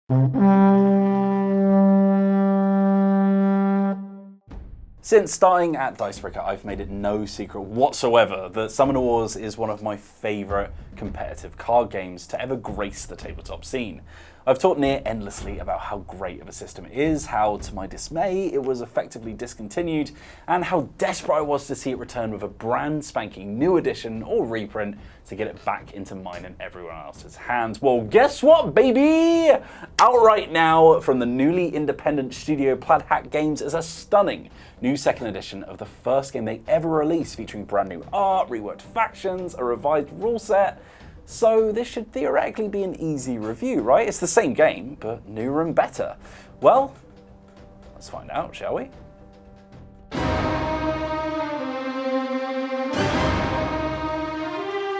Since starting at Dicebreaker, I've made it no secret whatsoever that Summoner Wars is one of my favourite competitive card games to ever grace the tabletop scene. I've talked near endlessly about how great of a system it is, how to my dismay it was effectively discontinued, and how desperate I was to see it return with a brand spanking new edition or reprint to get it back into mine and everyone else's hands. Well, guess what, baby? Out right now from the newly independent studio Plaid Hat Games is a stunning new second edition of the first game they ever released, featuring brand new art, reworked factions, a revised rule set. So this should theoretically be an easy review, right? It's the same game, but newer and better. Well, let's find out, shall we?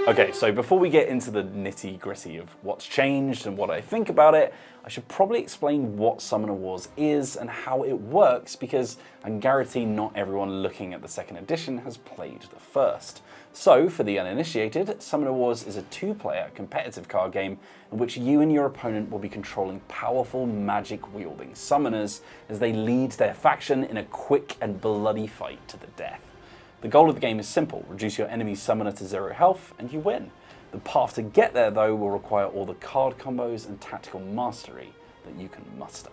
Okay, so before we get into the nitty-gritty of what's changed and what I think about it, I should probably explain what Summoner Wars is and how it works, because I can guarantee not everyone looking at the second edition has played the first. So, for the uninitiated, Summoner Wars is a two-player competitive card game in which you and your opponent will be controlling powerful magic-wielding summoners as they lead their faction in a quick and bloody fight to the death. The goal of the game is simple: reduce your enemy's summoner to 0 health and you win. The path to get there, though, will require all the card combos and tactical mastery that you can muster.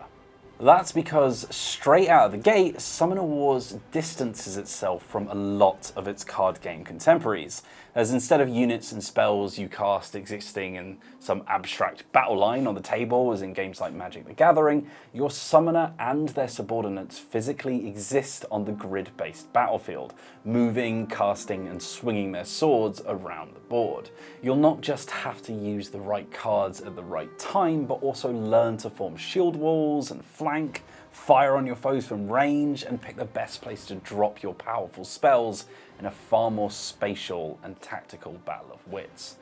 That's because straight out of the gate, Summoner Wars distances itself from a lot of its card game contemporaries, as instead of units and spells you cast existing in some abstract battle line on the table, as in games like Magic the Gathering, your summoner and their subordinates physically exist on the grid-based battlefield, moving, casting, and swinging their swords around the board. You'll not just have to use the right cards at the right time, but also learn to form shield walls and flank, fire on your foes from range, and pick the best place to drop your powerful spells in a far more spatial and tactical battle of wits.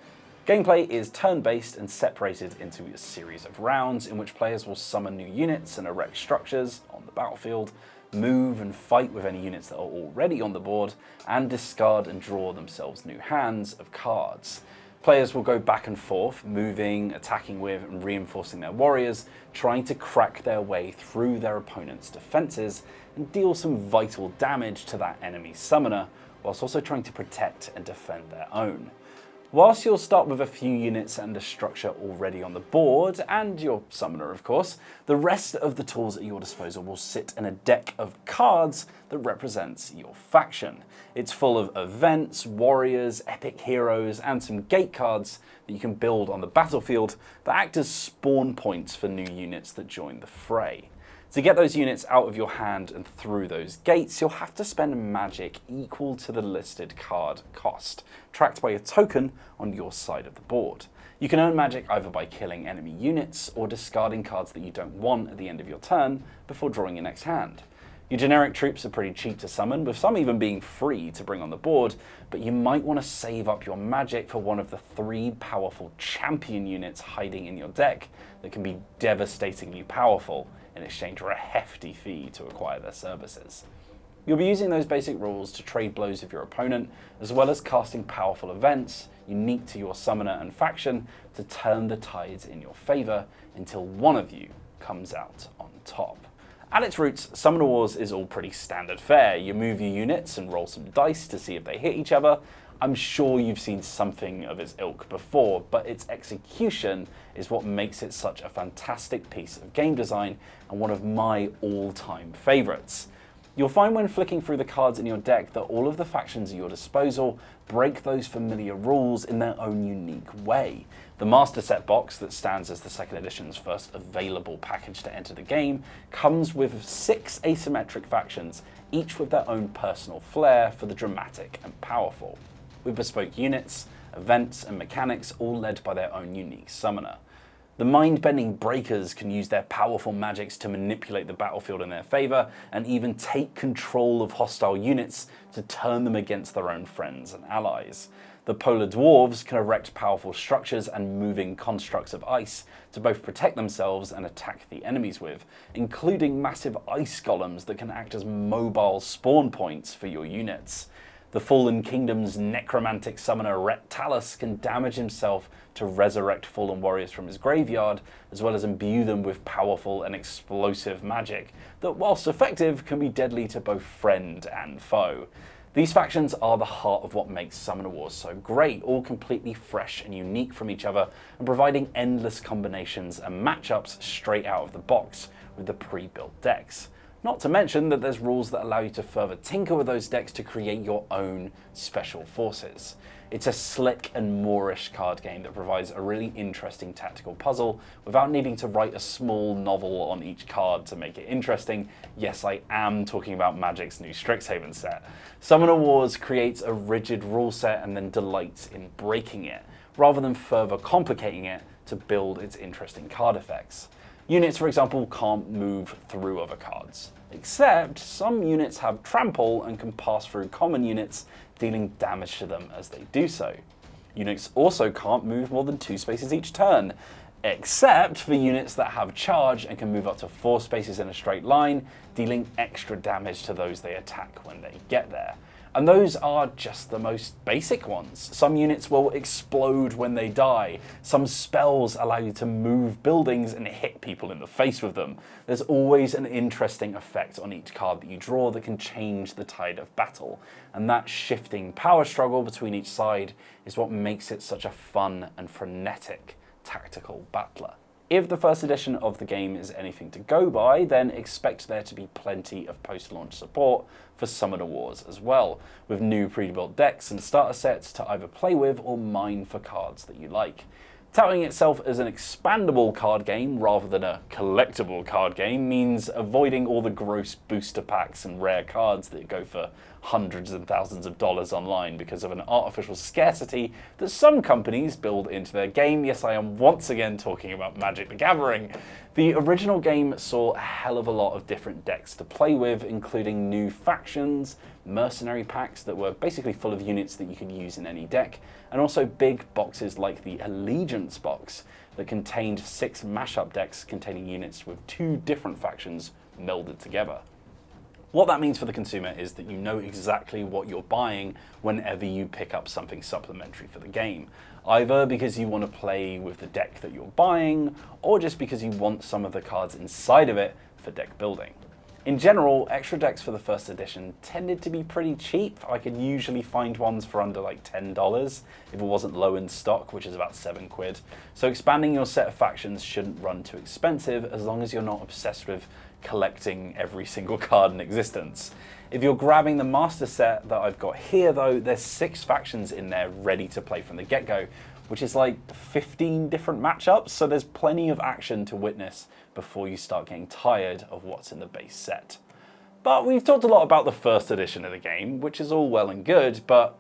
Gameplay is turn-based and separated into a series of rounds in which players will summon new units and erect structures on the battlefield, move and fight with any units that are already on the board, and discard and draw themselves new hands of cards. Players will go back and forth, moving, attacking with, and reinforcing their warriors, trying to crack their way through their opponent's defenses and deal some vital damage to that enemy summoner, whilst also trying to protect and defend their own. Whilst you'll start with a few units and a structure already on the board, and your summoner of course, the rest of the tools at your disposal will sit in a deck of cards that represents your faction. It's full of events, warriors, epic heroes, and some gate cards that you can build on the battlefield that act as spawn points for new units that join the fray. To get those units out of your hand and through those gates, you'll have to spend magic equal to the listed card cost, tracked by a token on your side of the board. You can earn magic either by killing enemy units or discarding cards that you don't want at the end of your turn before drawing your next hand. Your generic troops are pretty cheap to summon, with some even being free to bring on the board, but you might want to save up your magic for one of the 3 powerful champion units hiding in your deck that can be devastatingly powerful in exchange for a hefty fee to acquire their services. You'll be using those basic rules to trade blows with your opponent, as well as casting powerful events unique to your summoner and faction to turn the tides in your favour until one of you comes out on top. At its roots, Summoner Wars is all pretty standard fare. You move your units and roll some dice to see if they hit each other. I'm sure you've seen something of its ilk before, but its execution is what makes it such a fantastic piece of game design and one of my all-time favourites. You'll find when flicking through the cards in your deck that all of the factions at your disposal break those familiar rules in their own unique way. The Master Set box, that stands as the second edition's first available package to enter the game, comes with 6 asymmetric factions, each with their own personal flair for the dramatic and powerful, with bespoke units, events, and mechanics all led by their own unique summoner. The mind-bending breakers can use their powerful magics to manipulate the battlefield in their favour, and even take control of hostile units to turn them against their own friends and allies. The polar dwarves can erect powerful structures and moving constructs of ice to both protect themselves and attack the enemies with, including massive ice golems that can act as mobile spawn points for your units. The Fallen Kingdom's necromantic summoner Rectalus can damage himself to resurrect fallen warriors from his graveyard, as well as imbue them with powerful and explosive magic that, whilst effective, can be deadly to both friend and foe. These factions are the heart of what makes Summoner Wars so great, all completely fresh and unique from each other, and providing endless combinations and matchups straight out of the box with the pre-built decks. Not to mention that there's rules that allow you to further tinker with those decks to create your own special forces. It's a slick and Moorish card game that provides a really interesting tactical puzzle without needing to write a small novel on each card to make it interesting. Yes, I am talking about Magic's new Strixhaven set. Summoner Wars creates a rigid rule set and then delights in breaking it, rather than further complicating it to build its interesting card effects. Units, for example, can't move through other cards, except some units have trample and can pass through common units, dealing damage to them as they do so. Units also can't move more than 2 spaces each turn, except for units that have charge and can move up to 4 spaces in a straight line, dealing extra damage to those they attack when they get there. And those are just the most basic ones. Some units will explode when they die. Some spells allow you to move buildings and hit people in the face with them. There's always an interesting effect on each card that you draw that can change the tide of battle. And that shifting power struggle between each side is what makes it such a fun and frenetic tactical battler. If the first edition of the game is anything to go by, then expect there to be plenty of post-launch support for Summoner Wars as well, with new pre-built decks and starter sets to either play with or mine for cards that you like. Touting itself as an expandable card game rather than a collectible card game means avoiding all the gross booster packs and rare cards that go for hundreds and thousands of dollars online because of an artificial scarcity that some companies build into their game. Yes, I am once again talking about Magic the Gathering. The original game saw a hell of a lot of different decks to play with, including new factions, mercenary packs that were basically full of units that you could use in any deck, and also big boxes like the Allegiance box that contained 6 mashup decks containing units with 2 different factions melded together. What that means for the consumer is that you know exactly what you're buying whenever you pick up something supplementary for the game, either because you want to play with the deck that you're buying, or just because you want some of the cards inside of it for deck building. In general, extra decks for the first edition tended to be pretty cheap. I could usually find ones for under like $10 if it wasn't low in stock, which is about £7. So expanding your set of factions shouldn't run too expensive as long as you're not obsessed with collecting every single card in existence. If you're grabbing the master set that I've got here though, there's 6 factions in there ready to play from the get-go, which is like 15 different matchups, so there's plenty of action to witness before you start getting tired of what's in the base set. But we've talked a lot about the first edition of the game, which is all well and good, but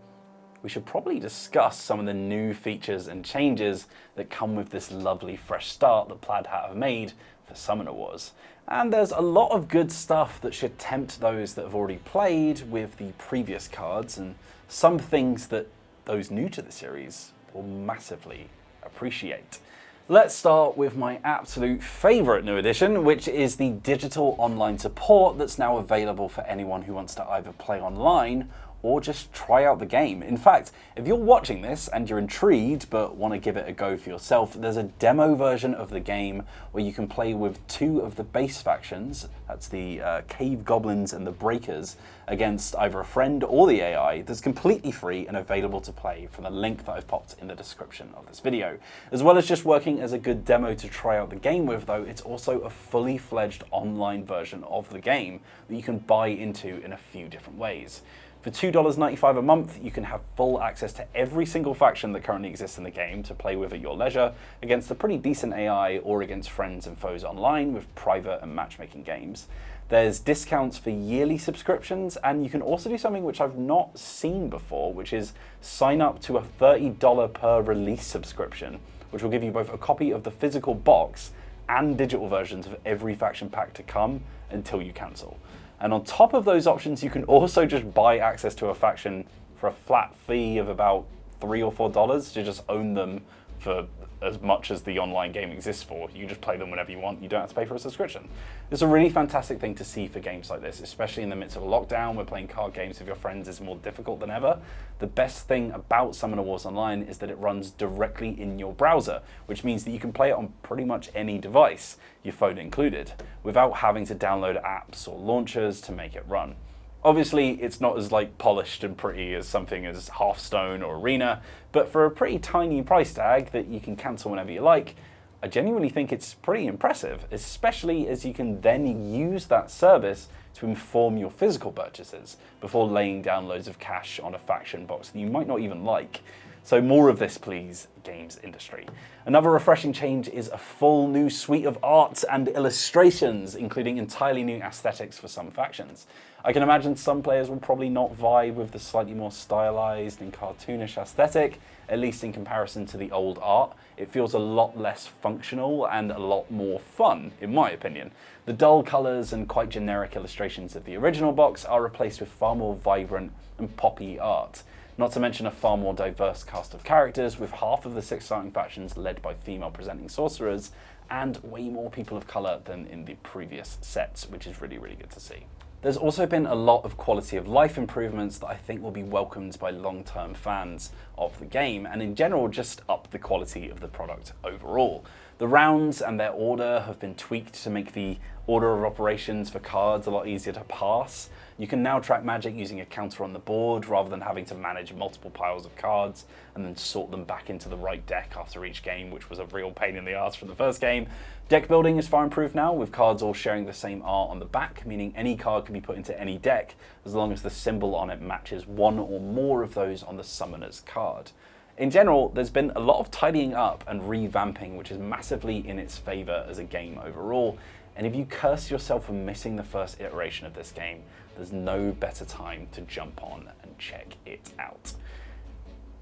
we should probably discuss some of the new features and changes that come with this lovely fresh start that Plaid Hat have made for Summoner Wars. And there's a lot of good stuff that should tempt those that have already played with the previous cards, and some things that those new to the series will massively appreciate. Let's start with my absolute favourite new addition, which is the digital online support that's now available for anyone who wants to either play online or just try out the game. In fact, if you're watching this and you're intrigued but want to give it a go for yourself, there's a demo version of the game where you can play with 2 of the base factions, that's the Cave Goblins and the Breakers, against either a friend or the AI, that's completely free and available to play from the link that I've popped in the description of this video. As well as just working as a good demo to try out the game with though, it's also a fully fledged online version of the game that you can buy into in a few different ways. For $2.95 a month, you can have full access to every single faction that currently exists in the game to play with at your leisure against a pretty decent AI or against friends and foes online with private and matchmaking games. There's discounts for yearly subscriptions, and you can also do something which I've not seen before, which is sign up to a $30 per release subscription, which will give you both a copy of the physical box and digital versions of every faction pack to come until you cancel. And on top of those options, you can also just buy access to a faction for a flat fee of about $3 or $4 to just own them for as much as the online game exists for. You just play them whenever you want. You don't have to pay for a subscription. It's a really fantastic thing to see for games like this, especially in the midst of a lockdown where playing card games with your friends is more difficult than ever. The best thing about Summoner Wars Online is that it runs directly in your browser, which means that you can play it on pretty much any device, your phone included, without having to download apps or launchers to make it run. Obviously, it's not as polished and pretty as something as Hearthstone or Arena, but for a pretty tiny price tag that you can cancel whenever you like, I genuinely think it's pretty impressive, especially as you can then use that service to inform your physical purchases before laying down loads of cash on a faction box that you might not even like. So more of this, please, games industry. Another refreshing change is a full new suite of arts and illustrations, including entirely new aesthetics for some factions. I can imagine some players will probably not vibe with the slightly more stylized and cartoonish aesthetic, at least in comparison to the old art. It feels a lot less functional and a lot more fun, in my opinion. The dull colors and quite generic illustrations of the original box are replaced with far more vibrant and poppy art. Not to mention a far more diverse cast of characters, with half of the 6 starting factions led by female presenting sorcerers, and way more people of color than in the previous sets, which is really, really good to see. There's also been a lot of quality of life improvements that I think will be welcomed by long-term fans of the game, and in general just up the quality of the product overall. The rounds and their order have been tweaked to make the order of operations for cards a lot easier to pass. You can now track magic using a counter on the board rather than having to manage multiple piles of cards and then sort them back into the right deck after each game, which was a real pain in the ass from the first game. Deck building is far improved now, with cards all sharing the same art on the back, meaning any card can be put into any deck as long as the symbol on it matches one or more of those on the summoner's card. In general, there's been a lot of tidying up and revamping, which is massively in its favor as a game overall. And if you curse yourself for missing the first iteration of this game, there's no better time to jump on and check it out.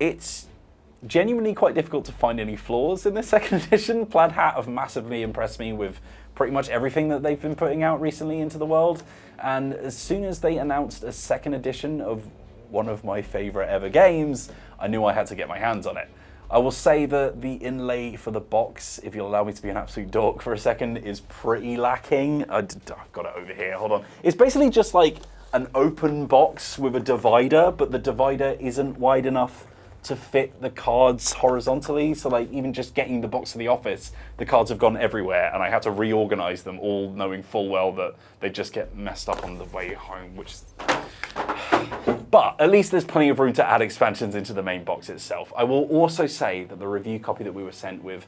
It's genuinely quite difficult to find any flaws in this second edition. Plaid Hat have massively impressed me with pretty much everything that they've been putting out recently into the world. And as soon as they announced a second edition of one of my favorite ever games, I knew I had to get my hands on it. I will say that the inlay for the box, if you'll allow me to be an absolute dork for a second, is pretty lacking. I've got it over here, hold on. It's basically just like an open box with a divider, but the divider isn't wide enough to fit the cards horizontally. So even just getting the box to the office, the cards have gone everywhere and I had to reorganize them, all knowing full well that they just get messed up on the way home, which is... But at least there's plenty of room to add expansions into the main box itself. I will also say that the review copy that we were sent with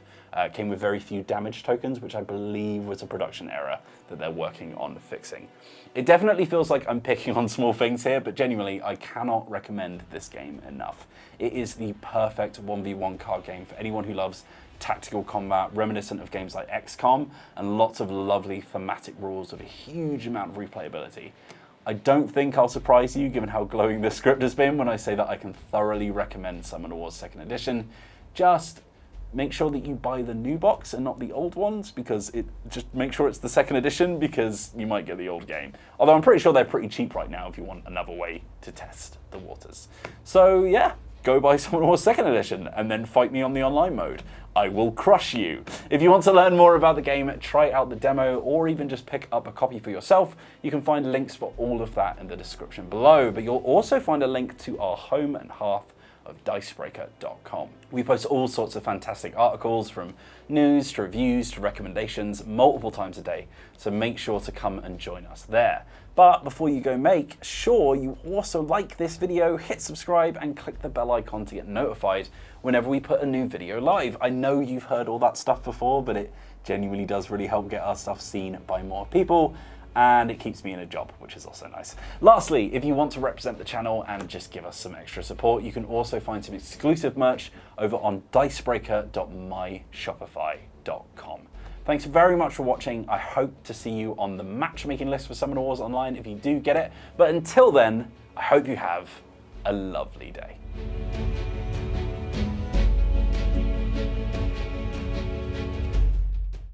came with very few damage tokens, which I believe was a production error that they're working on fixing. It definitely feels like I'm picking on small things here, but genuinely, I cannot recommend this game enough. It is the perfect 1v1 card game for anyone who loves tactical combat, reminiscent of games like XCOM, and lots of lovely thematic rules with a huge amount of replayability. I don't think I'll surprise you given how glowing this script has been when I say that I can thoroughly recommend Summoner Wars 2nd Edition. Just make sure that you buy the new box and not the old ones, because just make sure it's the 2nd Edition, because you might get the old game. Although I'm pretty sure they're pretty cheap right now if you want another way to test the waters. So yeah, go buy Summoner Wars 2nd Edition and then fight me on the online mode. I will crush you. If you want to learn more about the game, try out the demo, or even just pick up a copy for yourself, you can find links for all of that in the description below. But you'll also find a link to our home and hearth of Dicebreaker.com. We post all sorts of fantastic articles, from news to reviews to recommendations, multiple times a day, so make sure to come and join us there. But before you go, make sure you also like this video, hit subscribe, and click the bell icon to get notified whenever we put a new video live. I know you've heard all that stuff before, but it genuinely does really help get our stuff seen by more people, and it keeps me in a job, which is also nice. Lastly, if you want to represent the channel and just give us some extra support, you can also find some exclusive merch over on dicebreaker.myshopify.com. Thanks very much for watching. I hope to see you on the matchmaking list for Summoner Wars Online if you do get it. But until then, I hope you have a lovely day.